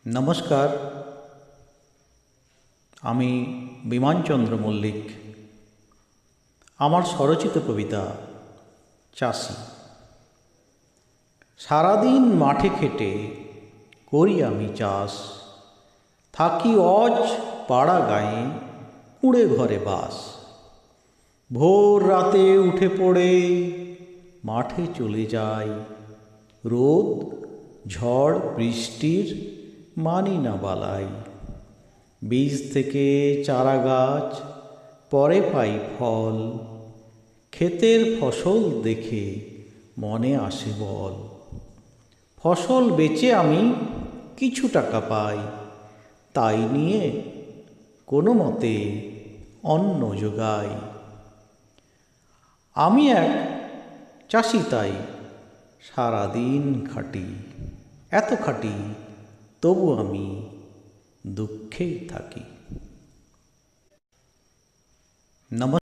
নমস্কার, আমি বিমানচন্দ্র মল্লিক। আমার স্বরচিত কবিতা চাষি। সারাদিন মাঠে খেটে করি আমি চাষ, থাকি অজ পাড়া গায়ে কুঁড়ে ঘরে বাস। ভোর রাতে উঠে পড়ে মাঠে চলে যাই, রোদ ঝড় বৃষ্টির মানি না বালাই। বীজ থেকে চারা গাছ পরে পাই ফল, ক্ষেতের ফসল দেখে মনে আসে বল। ফসল বেচে আমি কিছু টাকা পাই, তাই নিয়ে কোনো মতে অন্ন জোগাই। আমি এক চাষি, তাই সারাদিন খাটি, এত খাটি তবু আমি দুঃখেই থাকি। নমস্কার।